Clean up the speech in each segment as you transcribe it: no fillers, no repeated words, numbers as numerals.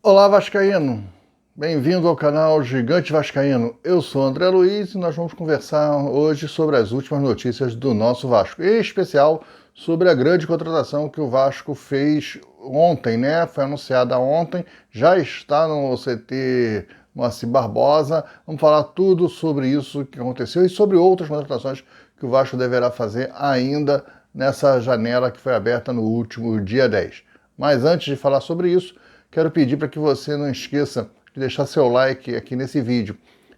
Olá, Vascaíno! Bem-vindo ao canal Gigante Vascaíno. Eu sou André Luiz e nós vamos conversar hoje sobre as últimas notícias do nosso Vasco, em especial sobre a grande contratação que o Vasco fez ontem, né? Foi anunciada ontem, já está no CT Moacir Barbosa. Vamos falar tudo sobre isso que aconteceu e sobre outras contratações que o Vasco deverá fazer ainda nessa janela que foi aberta no último dia 10. Mas antes de falar sobre isso, quero pedir para que você não esqueça de deixar seu like aqui nesse vídeo.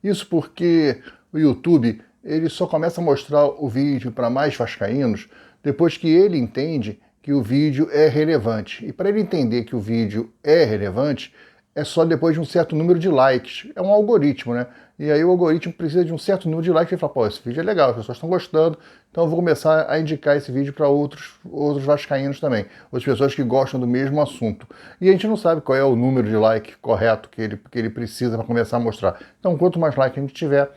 Isso porque o YouTube ele só começa a mostrar o vídeo para mais vascaínos depois que ele entende que o vídeo é relevante. E para ele entender que o vídeo é relevante, é só depois de um certo número de likes. É um algoritmo, né? E aí o algoritmo precisa de um certo número de likes e fala, pô, esse vídeo é legal, as pessoas estão gostando, então eu vou começar a indicar esse vídeo para outros vascaínos também, outras pessoas que gostam do mesmo assunto. E a gente não sabe qual é o número de like correto que ele precisa para começar a mostrar. Então, quanto mais like a gente tiver,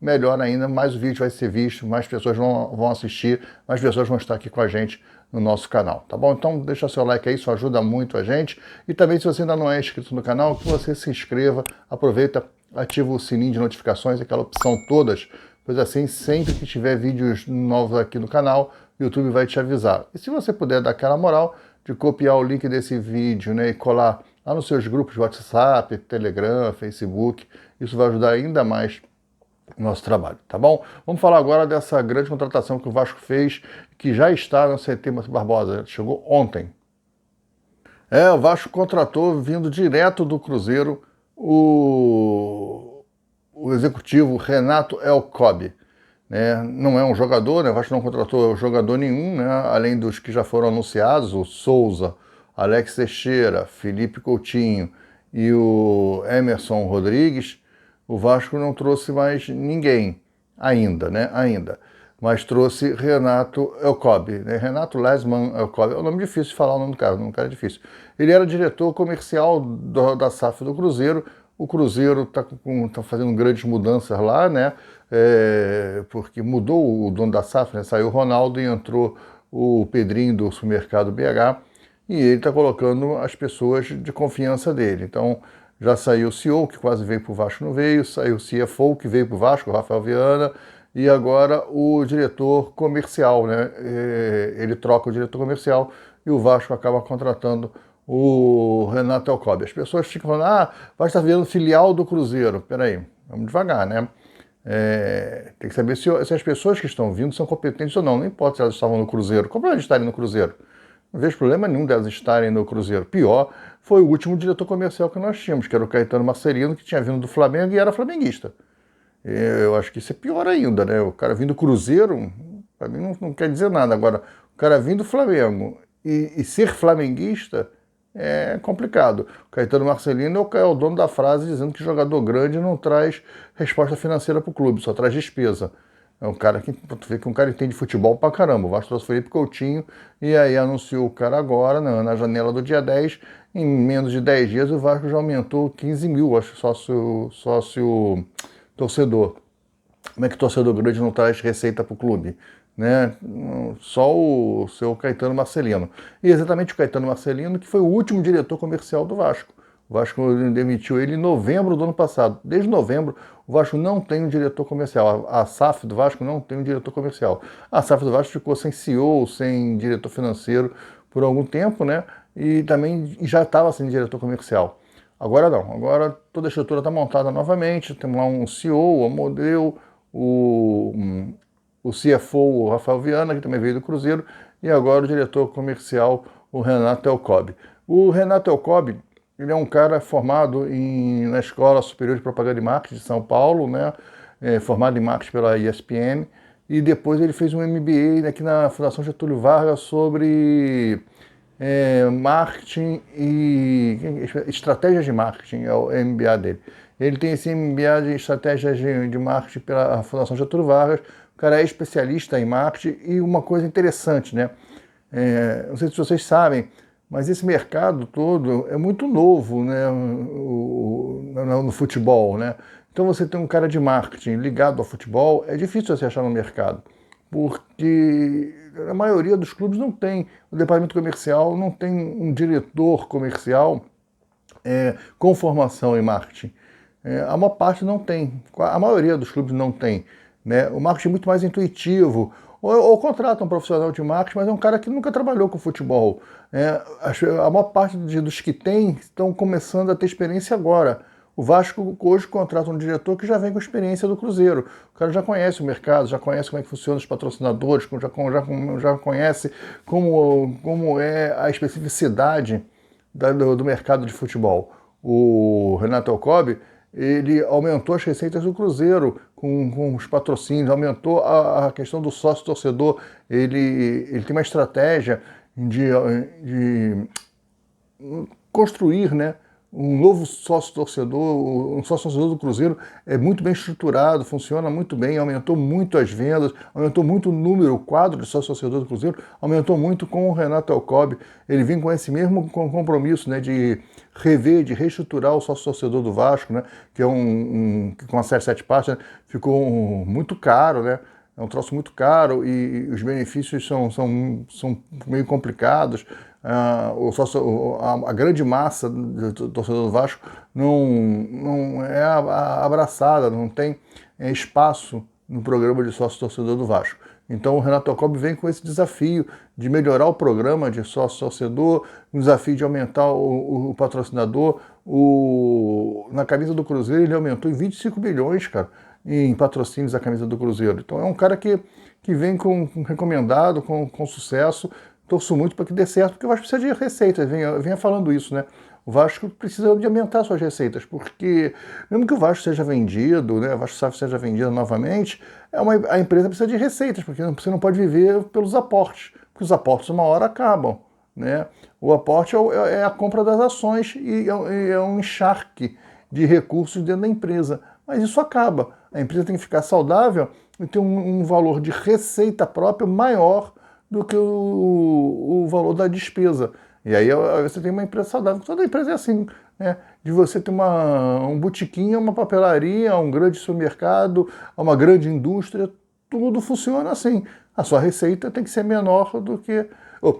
melhor ainda, mais o vídeo vai ser visto, mais pessoas vão assistir, mais pessoas vão estar aqui com a gente no nosso canal, tá bom? Então deixa seu like aí, isso ajuda muito a gente. E também, se você ainda não é inscrito no canal, que você se inscreva, aproveita, ativa o sininho de notificações, aquela opção todas, pois assim, sempre que tiver vídeos novos aqui no canal, o YouTube vai te avisar. E se você puder dar aquela moral de copiar o link desse vídeo, né, e colar lá nos seus grupos de WhatsApp, Telegram, Facebook, isso vai ajudar ainda mais nosso trabalho, tá bom? Vamos falar agora dessa grande contratação que o Vasco fez, que já está no CT Barbosa, chegou ontem. O Vasco contratou, vindo direto do Cruzeiro, o executivo Renato Elcobi. Né? Não é um jogador, né? O Vasco não contratou jogador nenhum, né? Além dos que já foram anunciados, o Souza, Alex Teixeira, Felipe Coutinho e o Emerson Rodrigues. O Vasco não trouxe mais ninguém ainda, né? Ainda. Mas trouxe Renato Elcobi, né? Renato Lesman Elcobi. É um nome difícil de falar o nome do cara, um cara difícil. Ele era diretor comercial da SAF do Cruzeiro. O Cruzeiro tá fazendo grandes mudanças lá, né? Porque mudou o dono da SAF, né? Saiu o Ronaldo e entrou o Pedrinho do supermercado BH. E ele está colocando as pessoas de confiança dele. Então, já saiu o CEO, que quase veio para o Vasco, não veio, saiu o CFO, que veio para o Vasco, o Rafael Viana, e agora o diretor comercial, né? Ele troca o diretor comercial e o Vasco acaba contratando o Renato Elcobi. As pessoas ficam falando, vai estar virando filial do Cruzeiro. Peraí, vamos devagar, né? Tem que saber se as pessoas que estão vindo são competentes ou não. Não importa se elas estavam no Cruzeiro. Como elas estarem no Cruzeiro? Não vejo problema nenhum delas estarem no Cruzeiro. Pior foi o último diretor comercial que nós tínhamos, que era o Caetano Marcelino, que tinha vindo do Flamengo e era flamenguista. Eu acho que isso é pior ainda, né? O cara vindo do Cruzeiro, para mim não quer dizer nada. Agora, o cara vindo do Flamengo e ser flamenguista é complicado. O Caetano Marcelino é o dono da frase dizendo que jogador grande não traz resposta financeira para o clube, só traz despesa. É um cara que, tu vê que um cara entende futebol pra caramba. O Vasco trouxe o Felipe Coutinho e aí anunciou o cara agora, na janela do dia 10. Em menos de 10 dias o Vasco já aumentou 15 mil, acho, sócio torcedor. Como é que o torcedor grande não traz receita para o clube? Né? Só o seu Caetano Marcelino. E exatamente o Caetano Marcelino, que foi o último diretor comercial do Vasco. O Vasco demitiu ele em novembro do ano passado. Desde novembro, o Vasco não tem um diretor comercial. A SAF do Vasco não tem um diretor comercial. A SAF do Vasco ficou sem CEO, sem diretor financeiro por algum tempo, né? E também já estava sem diretor comercial. Agora não. Agora toda a estrutura está montada novamente. Temos lá um CEO, o Amodeu, o CFO, o Rafael Viana, que também veio do Cruzeiro, e agora o diretor comercial, o Renato Elcobi. O Renato Elcobi, ele é um cara formado na Escola Superior de Propaganda e Marketing de São Paulo, né? Formado em marketing pela ESPN, e depois ele fez um MBA aqui na Fundação Getúlio Vargas sobre marketing e estratégias de marketing, é o MBA dele. Ele tem esse MBA de estratégias de marketing pela Fundação Getúlio Vargas. O cara é especialista em marketing e uma coisa interessante, né? Não sei se vocês sabem, mas esse mercado todo é muito novo, né, no futebol, né? Então você tem um cara de marketing ligado ao futebol, é difícil você achar no mercado, porque a maioria dos clubes não tem, o departamento comercial não tem um diretor comercial com formação em marketing. A maior parte não tem, a maioria dos clubes não tem, né? O marketing é muito mais intuitivo, ou contrata um profissional de marketing, mas é um cara que nunca trabalhou com futebol. A maior parte dos que tem estão começando a ter experiência agora. O Vasco hoje contrata um diretor que já vem com a experiência do Cruzeiro. O cara já conhece o mercado, já conhece como é que funciona os patrocinadores, já conhece como é a especificidade do mercado de futebol. O Renato Elcobi, ele aumentou as receitas do Cruzeiro com os patrocínios, aumentou a questão do sócio-torcedor. Ele tem uma estratégia de construir, né, um novo sócio-torcedor. Um sócio-torcedor do Cruzeiro é muito bem estruturado, funciona muito bem, aumentou muito as vendas, aumentou muito o quadro de sócio-torcedor do Cruzeiro, aumentou muito com o Renato Elcobi. Ele vem com esse mesmo compromisso, né, de rever, de reestruturar o sócio-torcedor do Vasco, né, que é que com a série 7 partes, né, ficou muito caro, né? É um troço muito caro e os benefícios são meio complicados. A grande massa do torcedor do Vasco não é abraçada, não tem espaço no programa de sócio-torcedor do Vasco. Então o Renato Elcobi vem com esse desafio de melhorar o programa de sócio-torcedor, um desafio de aumentar o patrocinador. Na camisa do Cruzeiro ele aumentou em 25 bilhões, cara, em patrocínios da camisa do Cruzeiro. Então é um cara que vem recomendado, com sucesso. Torço muito para que dê certo, porque o Vasco precisa de receitas, venha falando isso, né? O Vasco precisa de aumentar suas receitas, porque mesmo que o Vasco seja vendido, né, o Vasco SAF seja vendido novamente, a empresa precisa de receitas, porque você não pode viver pelos aportes, porque os aportes uma hora acabam, né? O aporte é a compra das ações e é um encharque de recursos dentro da empresa, mas isso acaba. A empresa tem que ficar saudável e ter um valor de receita própria maior do que o valor da despesa. E aí você tem uma empresa saudável. Toda empresa é assim, né? De você ter um botequim, uma papelaria, um grande supermercado, uma grande indústria, tudo funciona assim. A sua receita tem que ser menor do que...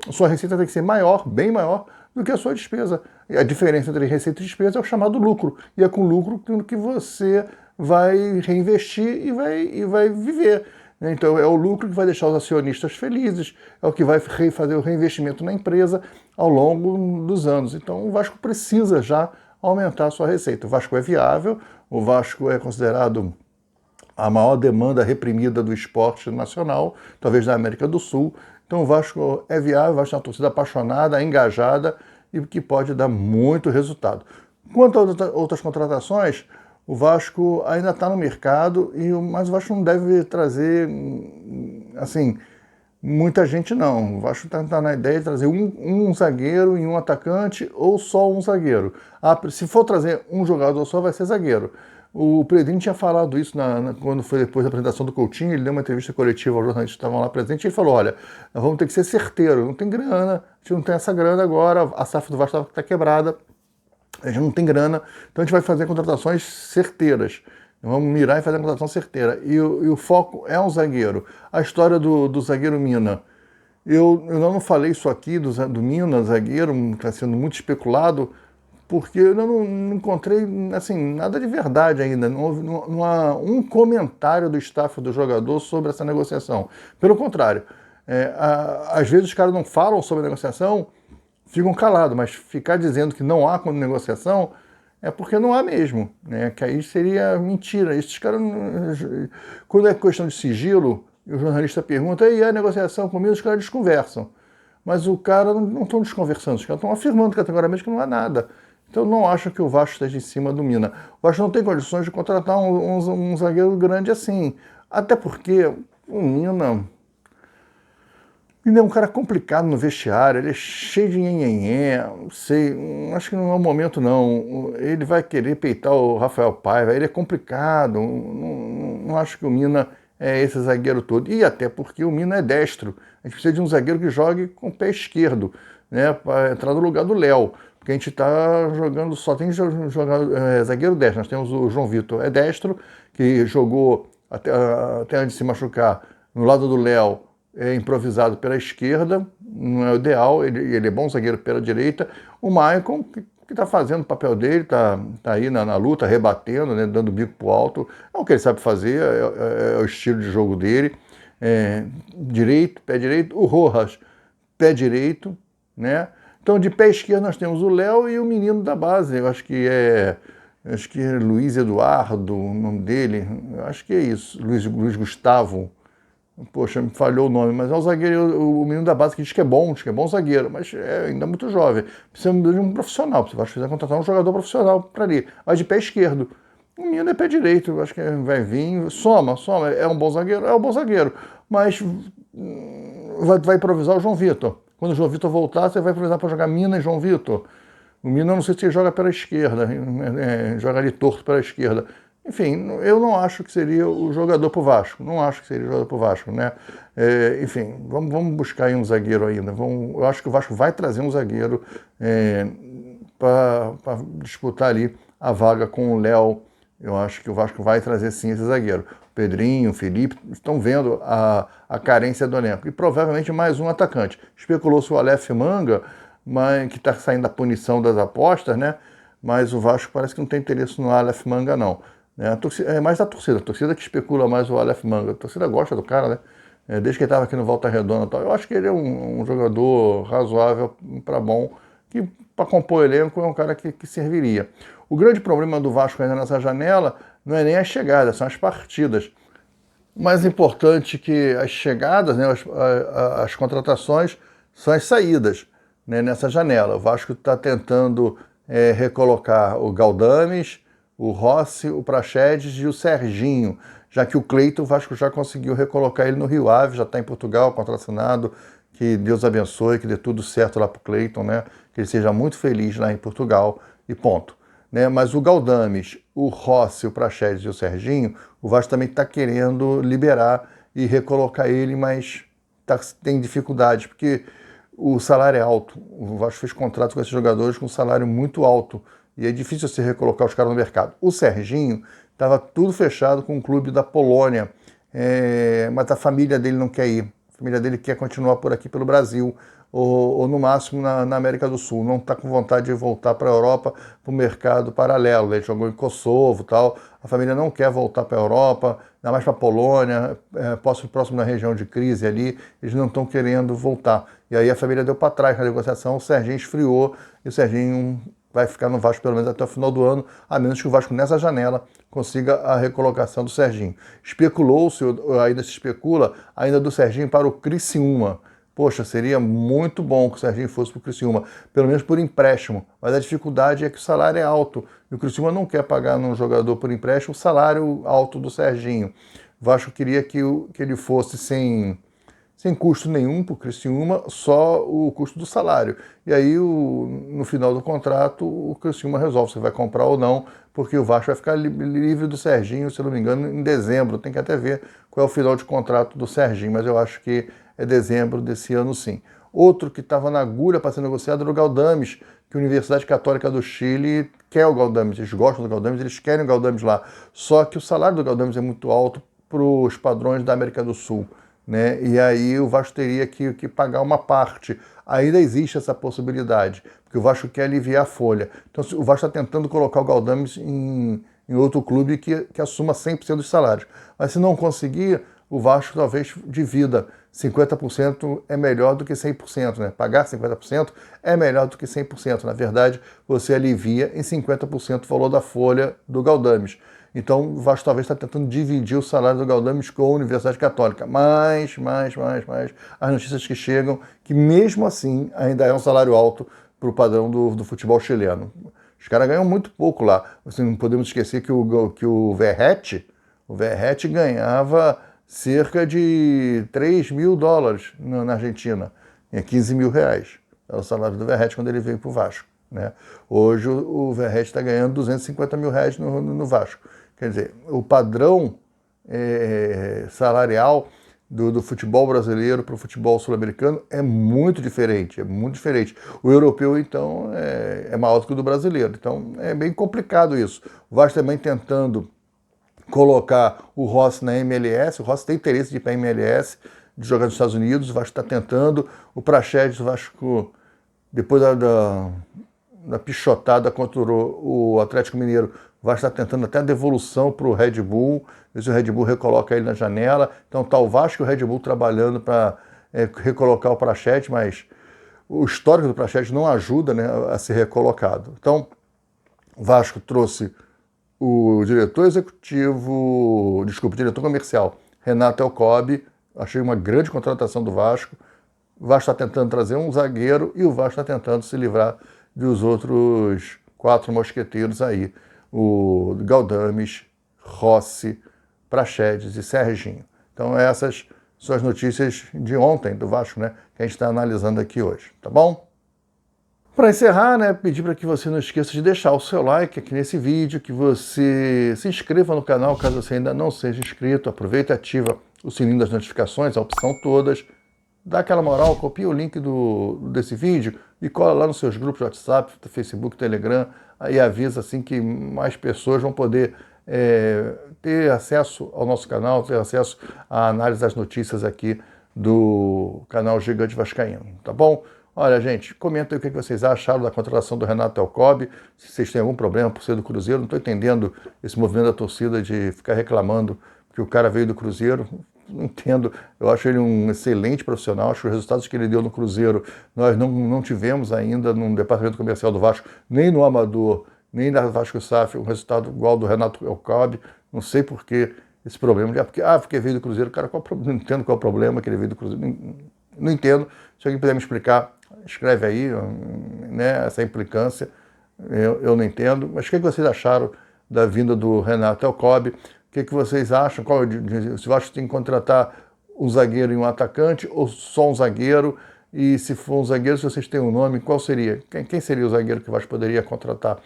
a sua receita tem que ser maior, bem maior, do que a sua despesa. E a diferença entre receita e despesa é o chamado lucro. E é com lucro que você vai reinvestir e vai viver. Então é o lucro que vai deixar os acionistas felizes, é o que vai fazer o reinvestimento na empresa ao longo dos anos. Então o Vasco precisa já aumentar a sua receita. O Vasco é viável, o Vasco é considerado a maior demanda reprimida do esporte nacional, talvez da América do Sul. Então o Vasco é viável, o Vasco é uma torcida apaixonada, engajada e que pode dar muito resultado. Quanto a outras contratações, o Vasco ainda está no mercado, mas o Vasco não deve trazer, assim, muita gente não. O Vasco está na ideia de trazer um zagueiro e um atacante, ou só um zagueiro. Se for trazer um jogador só, vai ser zagueiro. O Predin tinha falado isso quando foi depois da apresentação do Coutinho. Ele deu uma entrevista coletiva aos jornalistas que estavam lá presentes, e ele falou: olha, nós vamos ter que ser certeiro, não tem grana, a gente não tem essa grana agora, a SAF do Vasco está quebrada, a gente não tem grana, então a gente vai fazer contratações certeiras. Vamos mirar e fazer a contratação certeira. E o foco é um zagueiro. A história do zagueiro Mina. Eu não falei isso aqui do Mina, zagueiro, que está sendo muito especulado, porque eu não encontrei assim, nada de verdade ainda. Não há um comentário do staff do jogador sobre essa negociação. Pelo contrário, às vezes os caras não falam sobre a negociação, ficam calados, mas ficar dizendo que não há negociação é porque não há mesmo, né? Que aí seria mentira. Esses caras, quando é questão de sigilo, e o jornalista pergunta, e a negociação comigo, os caras desconversam. Mas o cara não estão desconversando, os caras estão afirmando categoricamente que não há nada. Então não acho que o Vasco esteja em cima do Mina. O Vasco não tem condições de contratar um zagueiro grande assim. Até porque o Mina é um cara complicado no vestiário, ele é cheio de nhenhenhé, não sei, acho que não é o momento não. Ele vai querer peitar o Rafael Paiva, ele é complicado, não acho que o Mina é esse zagueiro todo. E até porque o Mina é destro, a gente precisa de um zagueiro que jogue com o pé esquerdo, né, para entrar no lugar do Léo, porque a gente está jogando, só tem zagueiro destro. Nós temos o João Vitor, é destro, que jogou até antes de se machucar no lado do Léo, é improvisado pela esquerda, não é o ideal, ele é bom zagueiro pela direita. O Maicon, que que está fazendo o papel dele, tá aí na luta, rebatendo, né, dando bico pro alto. É o que ele sabe fazer, é o estilo de jogo dele. Direito, pé direito. O Rojas, pé direito, né? Então, de pé esquerdo, nós temos o Léo e o menino da base. Eu acho que é Luiz Eduardo, o nome dele. Eu acho que é isso. Luiz Gustavo. Poxa, me falhou o nome, mas é um zagueiro, o menino da base que diz que é bom zagueiro, mas é ainda muito jovem. Precisa de um profissional, você vai precisar contratar um jogador profissional para ali. Mas de pé esquerdo. O menino é pé direito, eu acho que vai vir, soma. É um bom zagueiro, mas vai improvisar o João Vitor. Quando o João Vitor voltar, você vai improvisar para jogar Mina e João Vitor. O Mina, não sei se joga pela esquerda, joga ali torto pela esquerda. Enfim, eu não acho que seria o jogador para o Vasco. Não acho que seria o jogador para o Vasco, né? Enfim, vamos buscar aí um zagueiro ainda. Eu acho que o Vasco vai trazer um zagueiro para disputar ali a vaga com o Léo. Eu acho que o Vasco vai trazer sim esse zagueiro. O Pedrinho, o Felipe, estão vendo a carência do elenco. E provavelmente mais um atacante. Especulou-se o Aleph Manga, que está saindo da punição das apostas, né? Mas o Vasco parece que não tem interesse no Aleph Manga, não. É mais a torcida que especula mais o Aleph Manga. A torcida gosta do cara, né? Desde que ele estava aqui no Volta Redonda e tal. Eu acho que ele é um jogador razoável para bom, que para compor o elenco é um cara que serviria. O grande problema do Vasco ainda nessa janela não é nem as chegadas, são as partidas. O mais importante que as chegadas, né, as contratações, são as saídas, né, nessa janela. O Vasco está tentando recolocar o Galdames, o Rossi, o Praxedes e o Serginho, já que o Cleiton, o Vasco já conseguiu recolocar ele no Rio Ave, já está em Portugal, contrassinado. Que Deus abençoe, que dê tudo certo lá para o Cleiton, né? Que ele seja muito feliz lá em Portugal e ponto. Né? Mas o Galdames, o Rossi, o Praxedes e o Serginho, o Vasco também está querendo liberar e recolocar ele, mas tem dificuldade, porque o salário é alto. O Vasco fez contrato com esses jogadores com um salário muito alto. E é difícil você recolocar os caras no mercado. O Serginho estava tudo fechado com o clube da Polônia, mas a família dele não quer ir. A família dele quer continuar por aqui pelo Brasil, ou no máximo na América do Sul. Não está com vontade de voltar para a Europa, para o mercado paralelo. Ele jogou em Kosovo e tal. A família não quer voltar para a Europa, ainda mais para a Polônia, próximo da região de crise ali. Eles não estão querendo voltar. E aí a família deu para trás na negociação, o Serginho esfriou e o Serginho vai ficar no Vasco pelo menos até o final do ano, a menos que o Vasco nessa janela consiga a recolocação do Serginho. Especulou-se, ainda se especula, ainda do Serginho para o Criciúma. Poxa, seria muito bom que o Serginho fosse para o Criciúma, pelo menos por empréstimo. Mas a dificuldade é que o salário é alto. E o Criciúma não quer pagar num jogador por empréstimo o salário alto do Serginho. O Vasco queria que ele fosse sem custo nenhum para o Criciúma, só o custo do salário. E aí, no final do contrato, o Criciúma resolve se vai comprar ou não, porque o Vasco vai ficar livre do Serginho, se não me engano, em dezembro. Tem que até ver qual é o final de contrato do Serginho, mas eu acho que é dezembro desse ano, sim. Outro que estava na agulha para ser negociado era o Galdames, que a Universidade Católica do Chile quer o Galdames. Eles gostam do Galdames, eles querem o Galdames lá. Só que o salário do Galdames é muito alto para os padrões da América do Sul. Né? E aí o Vasco teria que pagar uma parte. Ainda existe essa possibilidade, porque o Vasco quer aliviar a folha. Então o Vasco está tentando colocar o Galdames em outro clube que assuma 100% dos salários. Mas se não conseguir, o Vasco talvez divida. 50% é melhor do que 100%. Né? Pagar 50% é melhor do que 100%. Na verdade, você alivia em 50% o valor da folha do Galdames. Então, o Vasco talvez está tentando dividir o salário do Galdames com a Universidade Católica. Mas, as notícias que chegam, que mesmo assim ainda é um salário alto para o padrão do futebol chileno. Os caras ganham muito pouco lá. Assim, não podemos esquecer que o Verratti ganhava cerca de 3 mil dólares na Argentina. 15 mil reais. Era o salário do Verratti quando ele veio para o Vasco. Né? Hoje o Verratti está ganhando 250 mil reais no Vasco. Quer dizer, o padrão salarial do futebol brasileiro para o futebol sul-americano é muito diferente, O europeu, então, é maior do que o do brasileiro. Então, é bem complicado isso. O Vasco também tentando colocar o Rossi na MLS. O Rossi tem interesse de ir para a MLS, de jogar nos Estados Unidos. O Vasco está tentando. O Praxedes, o Vasco, depois na pichotada contra o Atlético Mineiro. O Vasco está tentando até a devolução para o Red Bull, ver se o Red Bull recoloca ele na janela. Então está o Vasco e o Red Bull trabalhando para recolocar o Praxedes, mas o histórico do Praxedes não ajuda, né, a ser recolocado. Então, o Vasco trouxe o diretor comercial, Renato Elcobi. Achei uma grande contratação do Vasco. O Vasco está tentando trazer um zagueiro e o Vasco está tentando se livrar dos outros 4 mosqueteiros aí. O Galdames, Rossi, Praxedes e Serginho. Então essas são as notícias de ontem do Vasco, né, que a gente está analisando aqui hoje, tá bom? Para encerrar, né, pedir para que você não esqueça de deixar o seu like aqui nesse vídeo, que você se inscreva no canal caso você ainda não seja inscrito, aproveita e ativa o sininho das notificações, a opção todas, dá aquela moral, copia o link desse vídeo e cola lá nos seus grupos de WhatsApp, Facebook, Telegram, aí avisa assim que mais pessoas vão poder ter acesso ao nosso canal, ter acesso à análise das notícias aqui do canal Gigante Vascaíno, tá bom? Olha, gente, comenta aí o que vocês acharam da contratação do Renato Elcobi, se vocês têm algum problema por ser do Cruzeiro. Não estou entendendo esse movimento da torcida de ficar reclamando que o cara veio do Cruzeiro. Não entendo, eu acho ele um excelente profissional, acho que os resultados que ele deu no Cruzeiro nós não tivemos ainda no departamento comercial do Vasco, nem no Amador, nem na Vasco SAF, um resultado igual ao do Renato Elcobi. Não sei por que esse problema, porque veio do Cruzeiro. Cara, não entendo qual é o problema que ele veio do Cruzeiro, não entendo. Se alguém puder me explicar, escreve aí, né, essa implicância, eu não entendo. Mas o que vocês acharam da vinda do Renato Elcobi? O que vocês acham? Se o Vasco tem que contratar um zagueiro e um atacante, ou só um zagueiro? E se for um zagueiro, se vocês têm um nome, qual seria? Quem seria o zagueiro que o Vasco poderia contratar?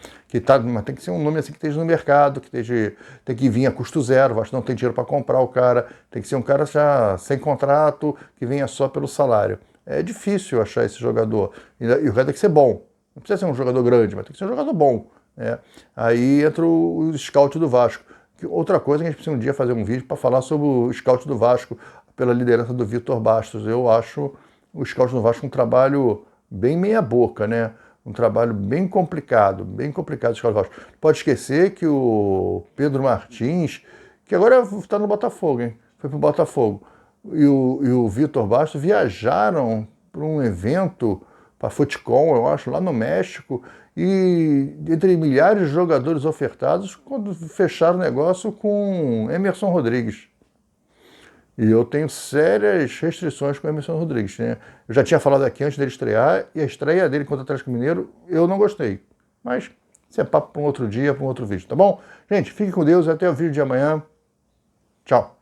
Mas tem que ser um nome assim que esteja no mercado, tem que vir a custo zero. O Vasco não tem dinheiro para comprar o cara, tem que ser um cara já sem contrato, que venha só pelo salário. É difícil achar esse jogador. E o cara tem que ser bom. Não precisa ser um jogador grande, mas tem que ser um jogador bom, né? Aí entra o scout do Vasco. Outra coisa que a gente precisa um dia fazer um vídeo para falar sobre o scout do Vasco, pela liderança do Vitor Bastos. Eu acho o scout do Vasco um trabalho bem meia boca, né? Um trabalho bem complicado o scout do Vasco. Pode esquecer que o Pedro Martins, que agora está no Botafogo, hein? Foi para o Botafogo. E o Vitor Bastos viajaram para um evento, para Futecom, eu acho, lá no México, e entre milhares de jogadores ofertados, quando fecharam o negócio com Emerson Rodrigues. E eu tenho sérias restrições com o Emerson Rodrigues, né? Eu já tinha falado aqui antes dele estrear, e a estreia dele contra o Atlético Mineiro eu não gostei. Mas isso é papo para um outro dia, para um outro vídeo, tá bom? Gente, fique com Deus, até o vídeo de amanhã. Tchau.